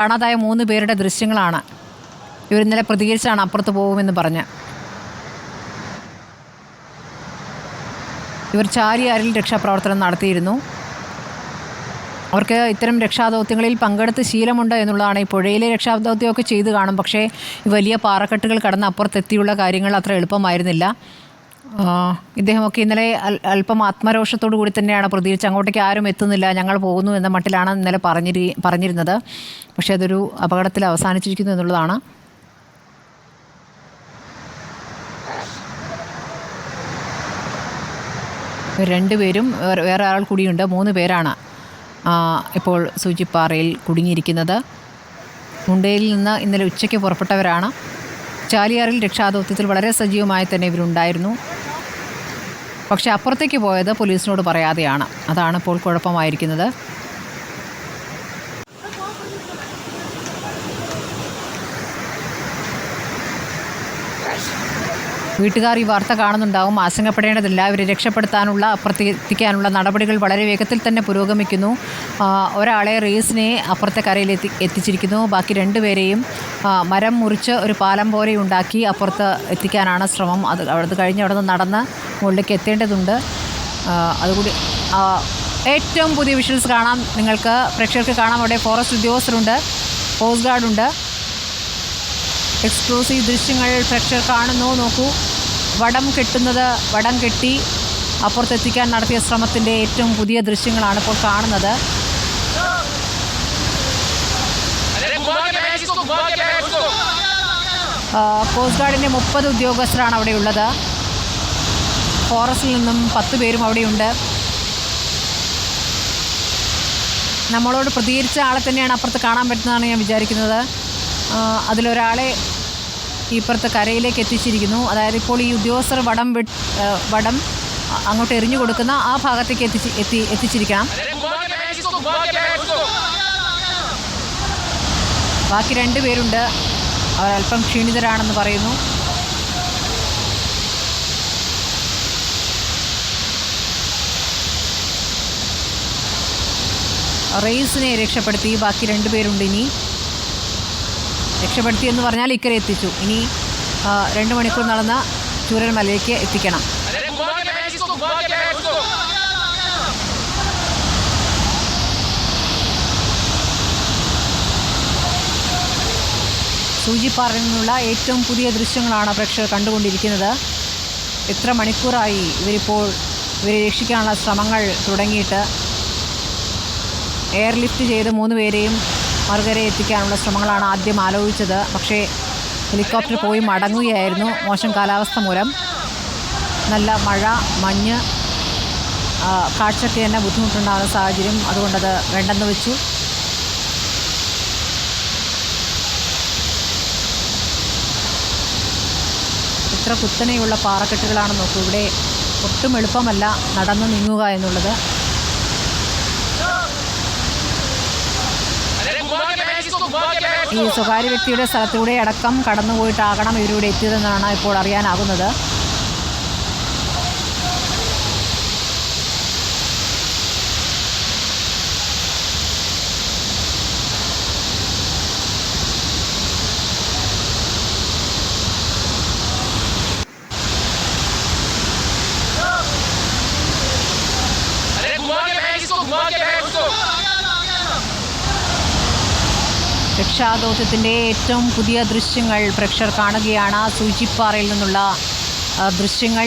കാണാതായ 3 പേരുടെ ദൃശ്യങ്ങളാണ്. ഇവരിന്നലെ പ്രതികരിച്ചാണ് അപ്പുറത്ത് പോകുമെന്ന് പറഞ്ഞ്. ഇവർ ചാലിയാറിൽ രക്ഷാപ്രവർത്തനം നടത്തിയിരുന്നു. അവർക്ക് ഇത്തരം രക്ഷാദൗത്യങ്ങളിൽ പങ്കെടുത്ത് ശീലമുണ്ട് എന്നുള്ളതാണ്. ഈ പുഴയിലെ രക്ഷാദൗത്യമൊക്കെ ചെയ്ത് കാണും. പക്ഷേ ഈ വലിയ പാറക്കെട്ടുകൾ കടന്ന് അപ്പുറത്തെത്തിയുള്ള കാര്യങ്ങൾ അത്ര എളുപ്പമായിരുന്നില്ല. ഇദ്ദേഹമൊക്കെ ഇന്നലെ അല്പം ആത്മരോഷത്തോടു കൂടി തന്നെയാണ് പ്രതികരിച്ച് അങ്ങോട്ടേക്ക് ആരും എത്തുന്നില്ല, ഞങ്ങൾ പോകുന്നു എന്ന മട്ടിലാണ് ഇന്നലെ പറഞ്ഞിരുന്നത്. പക്ഷേ അതൊരു അപകടത്തിൽ അവസാനിച്ചിരിക്കുന്നു എന്നുള്ളതാണ്. രണ്ടുപേരും വേറെ ആൾ കൂടിയുണ്ട്. 3 പേരാണ് ഇപ്പോൾ സൂചിപ്പാറയിൽ കുടുങ്ങിയിരിക്കുന്നത്. മുണ്ടയിൽ നിന്ന് ഇന്നലെ ഉച്ചയ്ക്ക് പുറപ്പെട്ടവരാണ്. ചാലിയാറിൽ രക്ഷാദൗത്യത്തിൽ വളരെ സജീവമായി തന്നെ ഇവരുണ്ടായിരുന്നു. പക്ഷേ അപ്പുറത്തേക്ക് പോയത് പോലീസിനോട് പറയാതെയാണ്. അതാണ് ഇപ്പോൾ കുഴപ്പമായിരിക്കുന്നത്. വീട്ടുകാർ ഈ വാർത്ത കാണുന്നുണ്ടാവും. ആശങ്കപ്പെടേണ്ടതില്ല. ഇവരെ രക്ഷപ്പെടുത്താനുള്ള അപ്പുറത്തെത്തിക്കാനുള്ള നടപടികൾ വളരെ വേഗത്തിൽ തന്നെ പുരോഗമിക്കുന്നു. ഒരാളെ റേസിനെ അപ്പുറത്തെ കരയിൽ എത്തിച്ചിരിക്കുന്നു. ബാക്കി 2 പേരെയും മരം മുറിച്ച് ഒരു പാലം പോലെ ഉണ്ടാക്കി അപ്പുറത്ത് എത്തിക്കാനാണ് ശ്രമം. അത് കഴിഞ്ഞ് അവിടെ നിന്ന് നടന്ന് മുകളിലേക്ക് എത്തേണ്ടതുണ്ട്. അതുകൂടി ഏറ്റവും പുതിയ വിഷ്വൽസ് കാണാം നിങ്ങൾക്ക്, പ്രേക്ഷകർക്ക് കാണാം. അവിടെ ഫോറസ്റ്റ് ഉദ്യോഗസ്ഥരുണ്ട്, കോസ്റ്റ് ഗാർഡുണ്ട്. എക്സ്ക്ലൂസീവ് ദൃശ്യങ്ങൾ പ്രേക്ഷകർ കാണുന്നു. നോക്കൂ, വടം കെട്ടി അപ്പുറത്തെത്തിക്കാൻ നടത്തിയ ശ്രമത്തിൻ്റെ ഏറ്റവും പുതിയ ദൃശ്യങ്ങളാണ് ഇപ്പോൾ കാണുന്നത്. കോസ്റ്റ് ഗാർഡിൻ്റെ 30 ഉദ്യോഗസ്ഥരാണ് അവിടെയുള്ളത്. ഫോറസ്റ്റിൽ നിന്നും 10 പേരും അവിടെയുണ്ട്. നമ്മളോട് പ്രതികരിച്ച ആളെ തന്നെയാണ് അപ്പുറത്ത് കാണാൻ പറ്റുന്നതാണ് ഞാൻ വിചാരിക്കുന്നത്. അതിലൊരാളെ ഇപ്പുറത്ത് കരയിലേക്ക് എത്തിച്ചിരിക്കുന്നു. അതായത് ഇപ്പോൾ ഈ ഉദ്യോഗസ്ഥർ വടം അങ്ങോട്ട് എറിഞ്ഞു കൊടുക്കുന്ന ആ ഭാഗത്തേക്ക് എത്തിച്ചിരിക്കണം. ബാക്കി 2 പേരുണ്ട്. അവരല്പം ക്ഷീണിതരാണെന്ന് പറയുന്നു. റെയ്സിനെ രക്ഷപ്പെടുത്തി. ബാക്കി 2 പേരുണ്ട്. ഇനി രക്ഷപ്പെടുത്തിയെന്ന് പറഞ്ഞാൽ ഇക്കരെ എത്തിച്ചു. ഇനി 2 മണിക്കൂർ നടന്ന ചൂരൽമലയിലേക്ക് എത്തിക്കണം. സൂചിപ്പാറയിൽ നിന്നുള്ള ഏറ്റവും പുതിയ ദൃശ്യങ്ങളാണ് പ്രേക്ഷകർ കണ്ടുകൊണ്ടിരിക്കുന്നത്. എത്ര മണിക്കൂറായി ഇവരെ രക്ഷിക്കാനുള്ള ശ്രമങ്ങൾ തുടങ്ങിയിട്ട്. എയർലിഫ്റ്റ് ചെയ്ത് 3 പേരെയും മറുകരയെ എത്തിക്കാനുള്ള ശ്രമങ്ങളാണ് ആദ്യം ആലോചിച്ചത്. പക്ഷേ ഹെലികോപ്റ്റർ പോയി മടങ്ങുകയായിരുന്നു മോശം കാലാവസ്ഥ മൂലം. നല്ല മഴ, മഞ്ഞ്, കാഴ്ചയ്ക്ക് തന്നെ ബുദ്ധിമുട്ടുണ്ടാകുന്ന സാഹചര്യം. അതുകൊണ്ടത് വേണ്ടെന്ന് വെച്ചു. ഇത്ര കുത്തനെയുള്ള പാറക്കെട്ടുകളാണ് നോക്കൂ. ഇവിടെ ഒട്ടും എളുപ്പമല്ല നടന്നു നീങ്ങുക എന്നുള്ളത്. ഈ സ്വകാര്യ വ്യക്തിയുടെ സ്ഥലത്തൂടെ അടക്കം കടന്നുപോയിട്ടാകണം ഇവരിവിടെ എത്തിയതെന്നാണ് ഇപ്പോൾ അറിയാനാകുന്നത്. രക്ഷാദൗത്യത്തിൻ്റെ ഏറ്റവും പുതിയ ദൃശ്യങ്ങൾ പ്രേക്ഷകർ കാണുകയാണ്. സൂചിപ്പാറയിൽ നിന്നുള്ള ദൃശ്യങ്ങൾ.